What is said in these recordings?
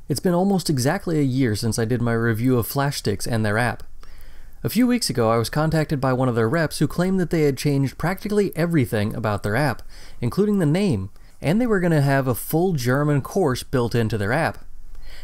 It's been almost exactly a year since I did my review of FlashSticks and their app. A few weeks ago I was contacted by one of their reps who claimed that they had changed practically everything about their app, including the name, and they were going to have a full German course built into their app.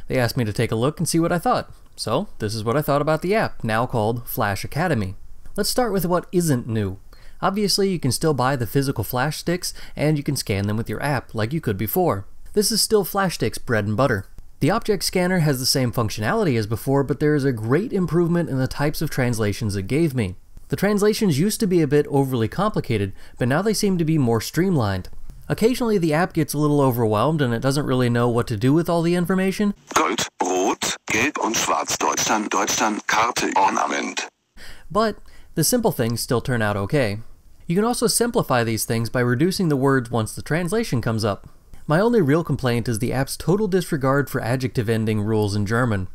They asked me to take a look and see what I thought. So, this is what I thought about the app, now called FlashAcademy. Let's start with what isn't new. Obviously, you can still buy the physical FlashSticks, and you can scan them with your app like you could before. This is still FlashSticks bread and butter. The object scanner has the same functionality as before, but there is a great improvement in the types of translations it gave me. The translations used to be a bit overly complicated, but now they seem to be more streamlined. Occasionally the app gets a little overwhelmed and it doesn't really know what to do with all the information. Gold, Rot, Gelb und Schwarz, Deutschland, Deutschland, Karte, Ornament. But the simple things still turn out okay. You can also simplify these things by reducing the words once the translation comes up. My only real complaint is the app's total disregard for adjective ending rules in German.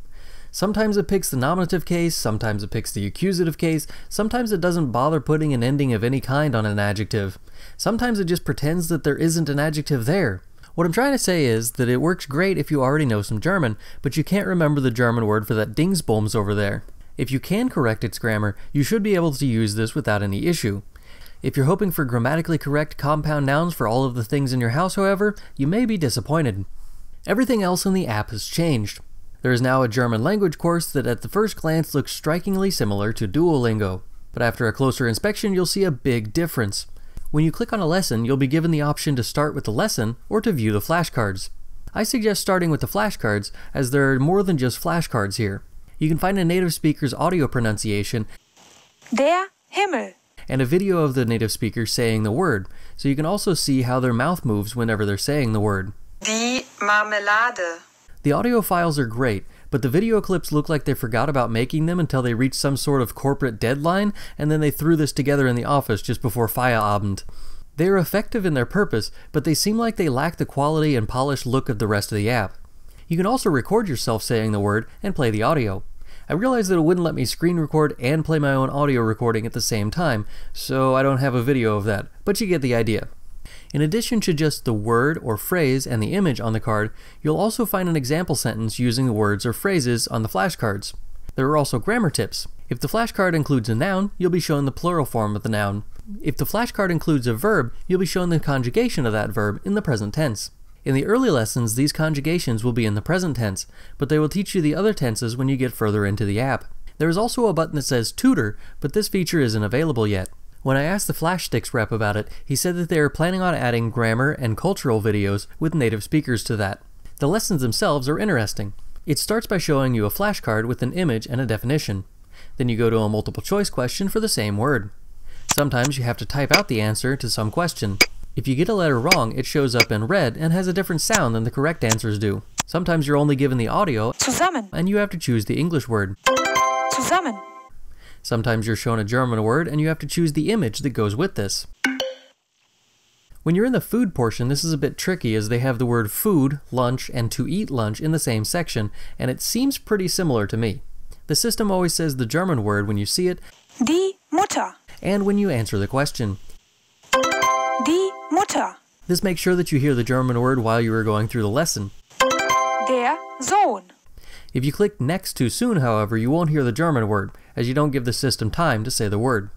Sometimes it picks the nominative case, sometimes it picks the accusative case, sometimes it doesn't bother putting an ending of any kind on an adjective. Sometimes it just pretends that there isn't an adjective there. What I'm trying to say is that it works great if you already know some German, but you can't remember the German word for that Dingsbums over there. If you can correct its grammar, you should be able to use this without any issue. If you're hoping for grammatically correct compound nouns for all of the things in your house, however, you may be disappointed. Everything else in the app has changed. There is now a German language course that at the first glance looks strikingly similar to Duolingo, but after a closer inspection you'll see a big difference. When you click on a lesson, you'll be given the option to start with the lesson or to view the flashcards. I suggest starting with the flashcards, as there are more than just flashcards here. You can find a native speaker's audio pronunciation, Der Himmel, and a video of the native speaker saying the word, so you can also see how their mouth moves whenever they're saying the word. Die Marmelade. The audio files are great, but the video clips look like they forgot about making them until they reached some sort of corporate deadline, and then they threw this together in the office just before Feierabend. They are effective in their purpose, but they seem like they lack the quality and polished look of the rest of the app. You can also record yourself saying the word and play the audio. I realized that it wouldn't let me screen record and play my own audio recording at the same time, so I don't have a video of that, but you get the idea. In addition to just the word or phrase and the image on the card, you'll also find an example sentence using the words or phrases on the flashcards. There are also grammar tips. If the flashcard includes a noun, you'll be shown the plural form of the noun. If the flashcard includes a verb, you'll be shown the conjugation of that verb in the present tense. In the early lessons, these conjugations will be in the present tense, but they will teach you the other tenses when you get further into the app. There is also a button that says Tutor, but this feature isn't available yet. When I asked the FlashSticks rep about it, he said that they are planning on adding grammar and cultural videos with native speakers to that. The lessons themselves are interesting. It starts by showing you a flashcard with an image and a definition. Then you go to a multiple choice question for the same word. Sometimes you have to type out the answer to some question. If you get a letter wrong, it shows up in red and has a different sound than the correct answers do. Sometimes you're only given the audio, Zusammen, and you have to choose the English word. zusammen. Sometimes you're shown a German word and you have to choose the image that goes with this. When you're in the food portion, this is a bit tricky as they have the word food, lunch, and to eat lunch in the same section, and it seems pretty similar to me. The system always says the German word when you see it, Die Mutter, and when you answer the question. die Mutter. This makes sure that you hear the German word while you are going through the lesson. Der Sohn. If you click next too soon, however, you won't hear the German word, as you don't give the system time to say the word.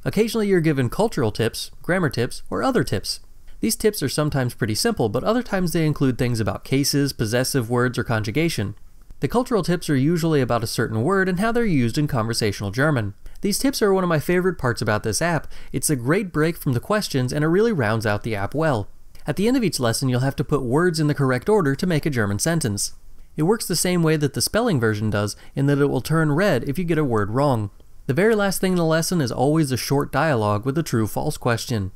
Occasionally you're given cultural tips, grammar tips, or other tips. These tips are sometimes pretty simple, but other times they include things about cases, possessive words, or conjugation. The cultural tips are usually about a certain word and how they're used in conversational German. These tips are one of my favorite parts about this app. It's a great break from the questions and it really rounds out the app well. At the end of each lesson, you'll have to put words in the correct order to make a German sentence. It works the same way that the spelling version does, in that it will turn red if you get a word wrong. The very last thing in the lesson is always a short dialogue with a true-false question.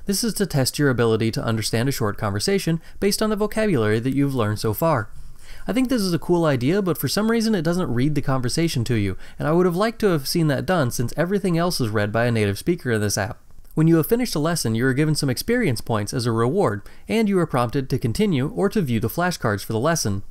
This is to test your ability to understand a short conversation based on the vocabulary that you've learned so far. I think this is a cool idea, but for some reason it doesn't read the conversation to you, and I would have liked to have seen that done since everything else is read by a native speaker in this app. When you have finished a lesson, you are given some experience points as a reward, and you are prompted to continue or to view the flashcards for the lesson.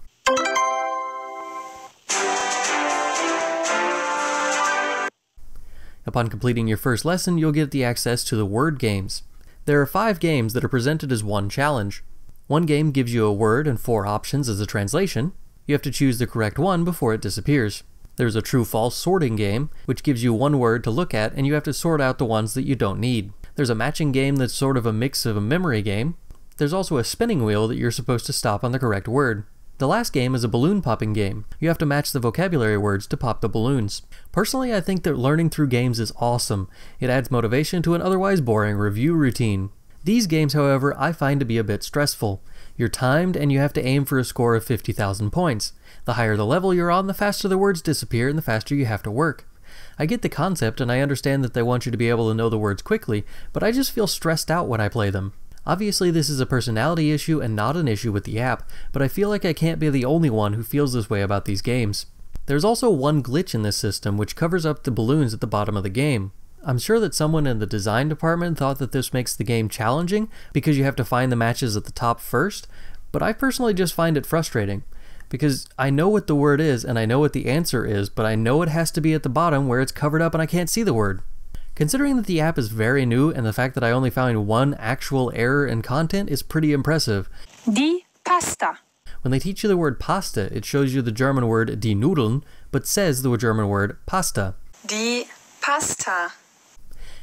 Upon completing your first lesson, you'll get the access to the word games. There are 5 games that are presented as one challenge. One game gives you a word and 4 options as a translation. You have to choose the correct one before it disappears. There's a true-false sorting game, which gives you one word to look at and you have to sort out the ones that you don't need. There's a matching game that's sort of a mix of a memory game. There's also a spinning wheel that you're supposed to stop on the correct word. The last game is a balloon popping game. You have to match the vocabulary words to pop the balloons. Personally, I think that learning through games is awesome. It adds motivation to an otherwise boring review routine. These games, however, I find to be a bit stressful. You're timed and you have to aim for a score of 50,000 points. The higher the level you're on, the faster the words disappear and the faster you have to work. I get the concept and I understand that they want you to be able to know the words quickly, but I just feel stressed out when I play them. Obviously this is a personality issue and not an issue with the app, but I feel like I can't be the only one who feels this way about these games. There's also one glitch in this system which covers up the balloons at the bottom of the game. I'm sure that someone in the design department thought that this makes the game challenging because you have to find the matches at the top first, but I personally just find it frustrating. Because I know what the word is and I know what the answer is, but I know it has to be at the bottom where it's covered up and I can't see the word. Considering that the app is very new and the fact that I only found one actual error in content is pretty impressive. Die Pasta. When they teach you the word pasta, it shows you the German word die Nudeln, but says the German word pasta. Die Pasta.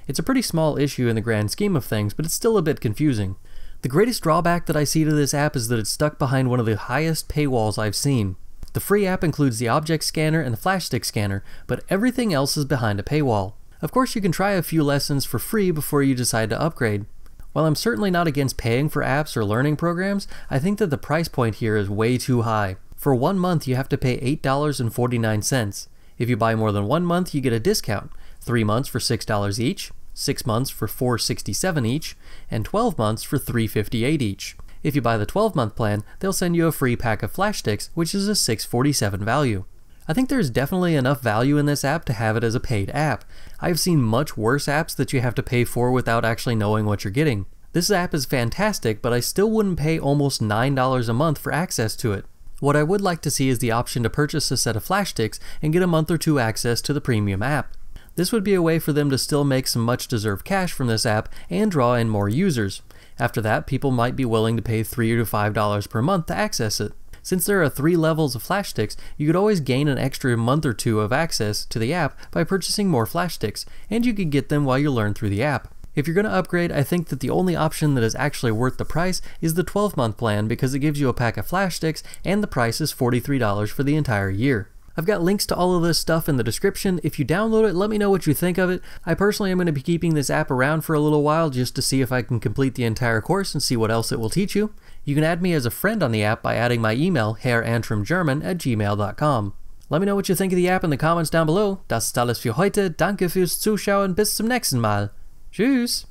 It's a pretty small issue in the grand scheme of things, but it's still a bit confusing. The greatest drawback that I see to this app is that it's stuck behind one of the highest paywalls I've seen. The free app includes the object scanner and the FlashStick scanner, but everything else is behind a paywall. Of course, you can try a few lessons for free before you decide to upgrade. While I'm certainly not against paying for apps or learning programs, I think that the price point here is way too high. For 1 month, you have to pay $8.49. If you buy more than 1 month, you get a discount. 3 months for $6 each, 6 months for $4.67 each, and 12 months for $3.58 each. If you buy the 12-month plan, they'll send you a free pack of FlashSticks, which is a $6.47 value. I think there's definitely enough value in this app to have it as a paid app. I've seen much worse apps that you have to pay for without actually knowing what you're getting. This app is fantastic, but I still wouldn't pay almost $9 a month for access to it. What I would like to see is the option to purchase a set of FlashSticks and get a month or 2 access to the premium app. This would be a way for them to still make some much deserved cash from this app and draw in more users. After that, people might be willing to pay $3 to $5 per month to access it. Since there are 3 levels of FlashSticks, you could always gain an extra month or 2 of access to the app by purchasing more FlashSticks, and you could get them while you learn through the app. If you're going to upgrade, I think that the only option that is actually worth the price is the 12-month plan because it gives you a pack of FlashSticks and the price is $43 for the entire year. I've got links to all of this stuff in the description. If you download it, let me know what you think of it. I personally am going to be keeping this app around for a little while just to see if I can complete the entire course and see what else it will teach you. You can add me as a friend on the app by adding my email, herrantrimgerman@gmail.com. Let me know what you think of the app in the comments down below. Das ist alles für heute. Danke fürs Zuschauen. Bis zum nächsten Mal. Tschüss.